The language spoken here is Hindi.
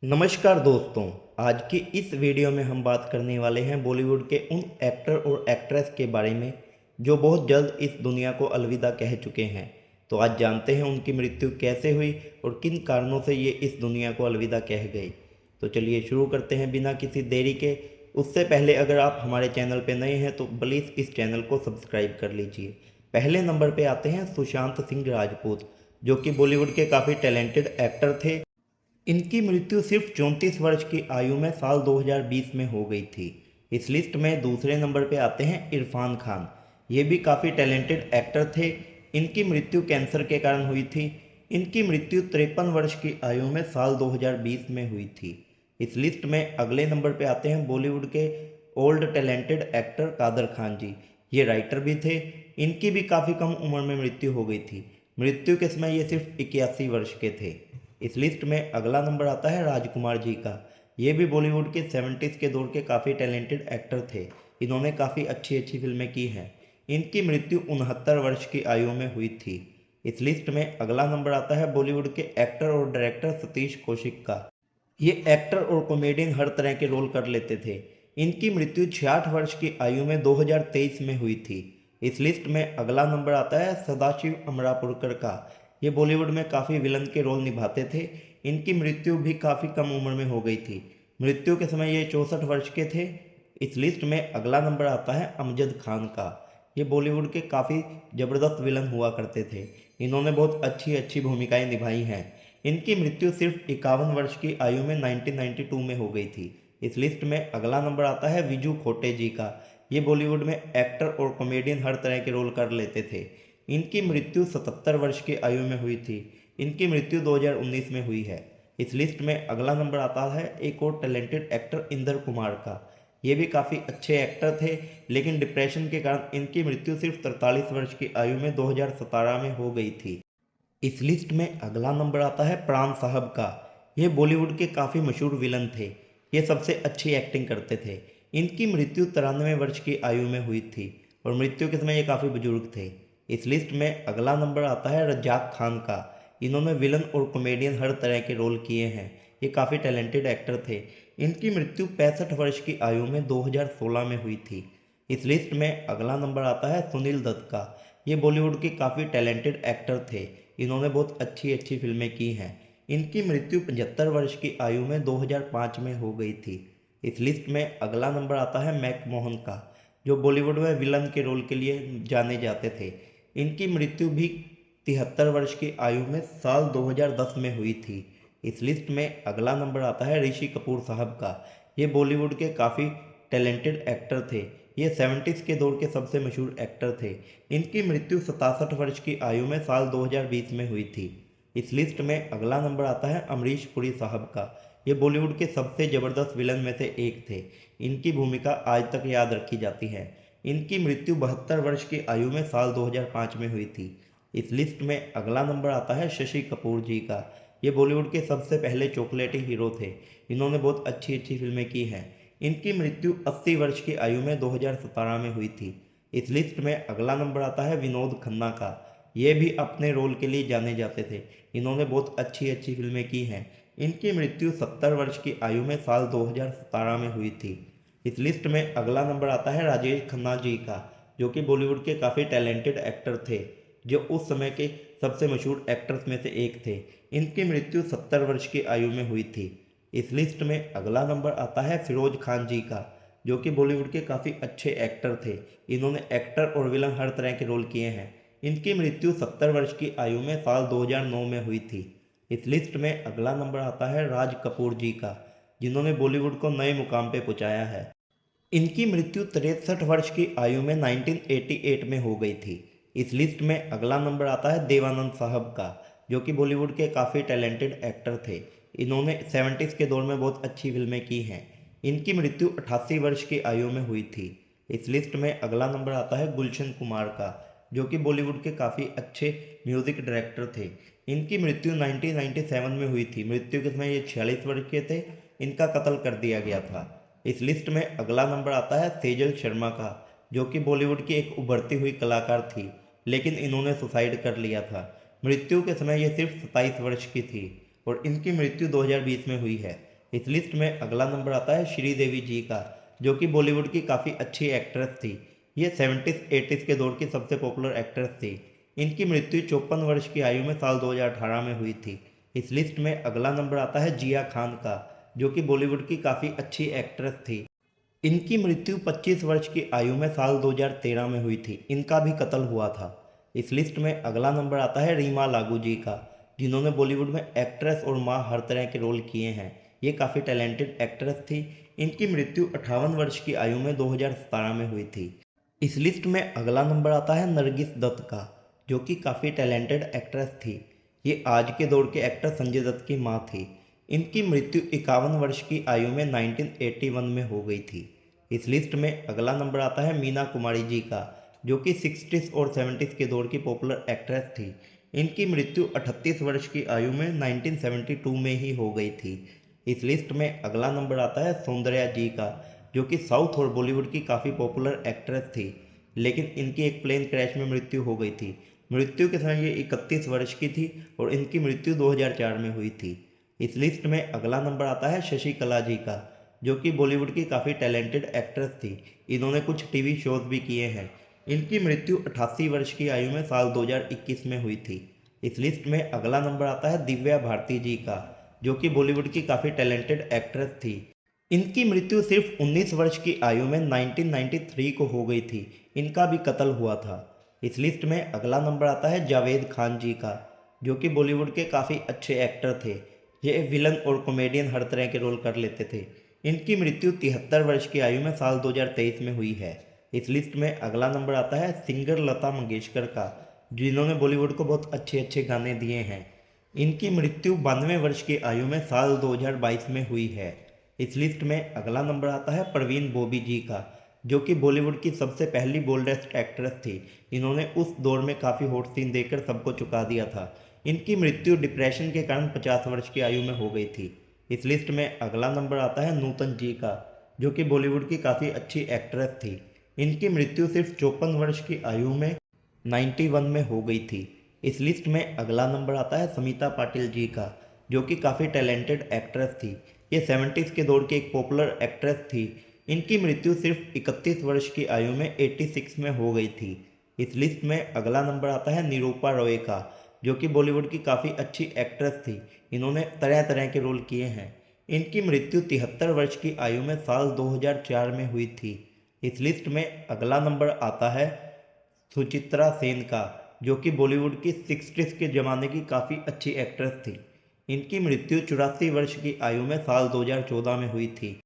नमस्कार दोस्तों। आज की इस वीडियो में हम बात करने वाले हैं बॉलीवुड के उन एक्टर और एक्ट्रेस के बारे में जो बहुत जल्द इस दुनिया को अलविदा कह चुके हैं। तो आज जानते हैं उनकी मृत्यु कैसे हुई और किन कारणों से ये इस दुनिया को अलविदा कह गए। तो चलिए शुरू करते हैं बिना किसी देरी के। उससे पहले अगर आप हमारे चैनल पर नए हैं तो प्लीज़ इस चैनल को सब्सक्राइब कर लीजिए। पहले नंबर पर आते हैं सुशांत सिंह राजपूत, जो कि बॉलीवुड के काफ़ी टैलेंटेड एक्टर थे। इनकी मृत्यु सिर्फ 34 वर्ष की आयु में साल 2020 में हो गई थी। इस लिस्ट में दूसरे नंबर पर आते हैं इरफान खान। ये भी काफ़ी टैलेंटेड एक्टर थे। इनकी मृत्यु कैंसर के कारण हुई थी। इनकी मृत्यु 53 वर्ष की आयु में साल 2020 में हुई थी। इस लिस्ट में अगले नंबर पर आते हैं बॉलीवुड के old talented actor Kader Khan ji. ये राइटर भी थे। इनकी भी काफ़ी कम उम्र में मृत्यु हो गई थी। मृत्यु के समय ये सिर्फ 81 वर्ष के थे। इस लिस्ट में अगला नंबर आता है राजकुमार जी का। ये भी बॉलीवुड के 70s के दौर के काफ़ी टैलेंटेड एक्टर थे। इन्होंने काफ़ी अच्छी अच्छी फिल्में की हैं। इनकी मृत्यु 69 वर्ष की आयु में हुई थी। इस लिस्ट में अगला नंबर आता है बॉलीवुड के एक्टर और डायरेक्टर सतीश कौशिक का। ये एक्टर और कॉमेडियन हर तरह के रोल कर लेते थे। इनकी मृत्यु 66 वर्ष की आयु में 2023 में हुई थी। इस लिस्ट में अगला नंबर आता है सदाशिव अमरापुरकर का। ये बॉलीवुड में काफ़ी विलन के रोल निभाते थे। इनकी मृत्यु भी काफ़ी कम उम्र में हो गई थी। मृत्यु के समय ये 64 वर्ष के थे। इस लिस्ट में अगला नंबर आता है अमजद खान का। ये बॉलीवुड के काफ़ी ज़बरदस्त विलन हुआ करते थे। इन्होंने बहुत अच्छी अच्छी भूमिकाएं निभाई हैं। इनकी मृत्यु सिर्फ 51 वर्ष की आयु में 1992 में हो गई थी। इस लिस्ट में अगला नंबर आता है विजू खोटे जी का। ये बॉलीवुड में एक्टर और कॉमेडियन हर तरह के रोल कर लेते थे। इनकी मृत्यु 77 वर्ष की आयु में हुई थी। इनकी मृत्यु 2019 में हुई है। इस लिस्ट में अगला नंबर आता है एक और टैलेंटेड एक्टर इंदर कुमार का। ये भी काफ़ी अच्छे एक्टर थे, लेकिन डिप्रेशन के कारण इनकी मृत्यु सिर्फ 43 वर्ष की आयु में 2017 में हो गई थी। इस लिस्ट में अगला नंबर आता है प्राण साहब का। ये बॉलीवुड के काफ़ी मशहूर विलन थे। ये सबसे अच्छी एक्टिंग करते थे। इनकी मृत्यु 93 वर्ष की आयु में हुई थी और मृत्यु के समय ये काफ़ी बुजुर्ग थे। इस लिस्ट में अगला नंबर आता है रज्जाक खान का। इन्होंने विलन और कॉमेडियन हर तरह के रोल किए हैं। ये काफ़ी टैलेंटेड एक्टर थे। इनकी मृत्यु 65 वर्ष की आयु में 2016 में हुई थी। इस लिस्ट में अगला नंबर आता है सुनील दत्त का। ये बॉलीवुड के काफ़ी टैलेंटेड एक्टर थे। इन्होंने बहुत अच्छी अच्छी फिल्में की हैं। इनकी मृत्यु 75 वर्ष की आयु में 2005 में हो गई थी। इस लिस्ट में अगला नंबर आता है मैक मोहन का, जो बॉलीवुड में विलन के रोल के लिए जाने जाते थे। इनकी मृत्यु भी 73 वर्ष की आयु में साल 2010 में हुई थी। इस लिस्ट में अगला नंबर आता है ऋषि कपूर साहब का। ये बॉलीवुड के काफ़ी टैलेंटेड एक्टर थे। ये 70s के दौर के सबसे मशहूर एक्टर थे। इनकी मृत्यु 67 वर्ष की आयु में साल 2020 में हुई थी। इस लिस्ट में अगला नंबर आता है अमरीश पुरी साहब का। ये बॉलीवुड के सबसे ज़बरदस्त विलन में से एक थे। इनकी भूमिका आज तक याद रखी जाती है। इनकी मृत्यु 72 वर्ष की आयु में साल 2005 में हुई थी। इस लिस्ट में अगला नंबर आता है शशि कपूर जी का। ये बॉलीवुड के सबसे पहले चॉकलेटी हीरो थे। इन्होंने बहुत अच्छी अच्छी फिल्में की हैं। इनकी मृत्यु 80 वर्ष की आयु में 2017 में हुई थी। इस लिस्ट में अगला नंबर आता है विनोद खन्ना का। ये भी अपने रोल के लिए जाने जाते थे। इन्होंने बहुत अच्छी अच्छी फिल्में की हैं। इनकी मृत्यु 70 वर्ष की आयु में साल 2017 में हुई थी। इस लिस्ट में अगला नंबर आता है राजेश खन्ना जी का, जो कि बॉलीवुड के काफ़ी टैलेंटेड एक्टर थे, जो उस समय के सबसे मशहूर एक्टर्स में से एक थे। इनकी मृत्यु 70 वर्ष की आयु में हुई थी। इस लिस्ट में अगला नंबर आता है फिरोज खान जी का, जो कि बॉलीवुड के काफ़ी अच्छे एक्टर थे। इन्होंने एक्टर और विलन हर तरह के रोल किए हैं। इनकी मृत्यु 70 वर्ष की आयु में साल 2009 में हुई थी। इस लिस्ट में अगला नंबर आता है राज कपूर जी का, जिन्होंने बॉलीवुड को नए मुकाम पर पहुँचाया है। इनकी मृत्यु 63 वर्ष की आयु में 1988 में हो गई थी। इस लिस्ट में अगला नंबर आता है देवानंद साहब का, जो कि बॉलीवुड के काफ़ी टैलेंटेड एक्टर थे। इन्होंने 70s के दौर में बहुत अच्छी फिल्में की हैं। इनकी मृत्यु 88 वर्ष की आयु में हुई थी। इस लिस्ट में अगला नंबर आता है गुलशन कुमार का, जो कि बॉलीवुड के काफ़ी अच्छे म्यूज़िक डायरेक्टर थे। इनकी मृत्यु 1997 में हुई थी। मृत्यु के समय ये 46 वर्ष के थे। इनका कत्ल कर दिया गया था। इस लिस्ट में अगला नंबर आता है सेजल शर्मा का, जो कि बॉलीवुड की एक उभरती हुई कलाकार थी, लेकिन इन्होंने सुसाइड कर लिया था। मृत्यु के समय ये सिर्फ 27 वर्ष की थी और इनकी मृत्यु 2020 में हुई है। इस लिस्ट में अगला नंबर आता है श्रीदेवी जी का, जो कि बॉलीवुड की काफ़ी अच्छी एक्ट्रेस थी। ये 70s 80s के दौर की सबसे पॉपुलर एक्ट्रेस थी। इनकी मृत्यु 54 वर्ष की आयु में साल 2018 में हुई थी। इस लिस्ट में अगला नंबर आता है जिया खान का, जो कि बॉलीवुड की काफ़ी अच्छी एक्ट्रेस थी। इनकी मृत्यु 25 वर्ष की आयु में साल 2013 में हुई थी। इनका भी कत्ल हुआ था। इस लिस्ट में अगला नंबर आता है रीमा लागू जी का, जिन्होंने बॉलीवुड में एक्ट्रेस और माँ हर तरह के रोल किए हैं। ये काफ़ी टैलेंटेड एक्ट्रेस थी। इनकी मृत्यु 58 वर्ष की आयु में 2017 में हुई थी। इस लिस्ट में अगला नंबर आता है नरगिस दत्त का, जो कि काफ़ी टैलेंटेड एक्ट्रेस थी। ये आज के दौर के एक्टर संजय दत्त की माँ थी। इनकी मृत्यु 51 वर्ष की आयु में 1981 में हो गई थी। इस लिस्ट में अगला नंबर आता है मीना कुमारी जी का, जो कि 60s और 70s के दौर की पॉपुलर एक्ट्रेस थी। इनकी मृत्यु 38 वर्ष की आयु में 1972 में ही हो गई थी। इस लिस्ट में अगला नंबर आता है सौंदर्या जी का, जो कि साउथ और बॉलीवुड की काफ़ी पॉपुलर एक्ट्रेस थी, लेकिन इनकी एक प्लेन क्रैश में मृत्यु हो गई थी। मृत्यु के समय ये 31 वर्ष की थी और इनकी मृत्यु 2004 में हुई थी। इस लिस्ट में अगला नंबर आता है शशि कला जी का, जो कि बॉलीवुड की काफ़ी टैलेंटेड एक्ट्रेस थी। इन्होंने कुछ टीवी शोज भी किए हैं। इनकी मृत्यु 88 वर्ष की आयु में साल 2021 में हुई थी। इस लिस्ट में अगला नंबर आता है दिव्या भारती जी का, जो कि बॉलीवुड की काफ़ी टैलेंटेड एक्ट्रेस थी। इनकी मृत्यु सिर्फ 19 वर्ष की आयु में 1993 को हो गई थी। इनका भी कत्ल हुआ था। इस लिस्ट में अगला नंबर आता है जावेद खान जी का, जो कि बॉलीवुड के काफ़ी अच्छे एक्टर थे। ये विलन और कॉमेडियन हर तरह के रोल कर लेते थे। इनकी मृत्यु 73 वर्ष की आयु में साल 2023 में हुई है। इस लिस्ट में अगला नंबर आता है सिंगर लता मंगेशकर का, जिन्होंने बॉलीवुड को बहुत अच्छे अच्छे गाने दिए हैं। इनकी मृत्यु 92 वर्ष की आयु में साल 2022 में हुई है। इस लिस्ट में अगला नंबर आता है प्रवीण बॉबी जी का, जो कि बॉलीवुड की सबसे पहली बोल्डेस्ट एक्ट्रेस थी। इन्होंने उस दौर में काफ़ी हॉट सीन देकर सबको चुका दिया था। इनकी मृत्यु डिप्रेशन के कारण 50 वर्ष की आयु में हो गई थी। इस लिस्ट में अगला नंबर आता है नूतन जी का, जो कि बॉलीवुड की काफ़ी अच्छी एक्ट्रेस थी। इनकी मृत्यु सिर्फ 54 वर्ष की आयु में 91 में हो गई थी। इस लिस्ट में अगला नंबर आता है समीता पाटिल जी का, जो कि काफ़ी टैलेंटेड एक्ट्रेस थी। ये 70s के दौर की एक पॉपुलर एक्ट्रेस थी। इनकी मृत्यु सिर्फ 31 वर्ष की आयु में 86 में हो गई थी। इस लिस्ट में अगला नंबर आता है निरूपा रॉय का, जो कि बॉलीवुड की काफ़ी अच्छी एक्ट्रेस थी। इन्होंने तरह तरह के रोल किए हैं। इनकी मृत्यु 73 वर्ष की आयु में साल 2004 में हुई थी। इस लिस्ट में अगला नंबर आता है सुचित्रा सेन का, जो कि बॉलीवुड की 60s के ज़माने की काफ़ी अच्छी एक्ट्रेस थी। इनकी मृत्यु 84 वर्ष की आयु में साल 2014 में हुई थी।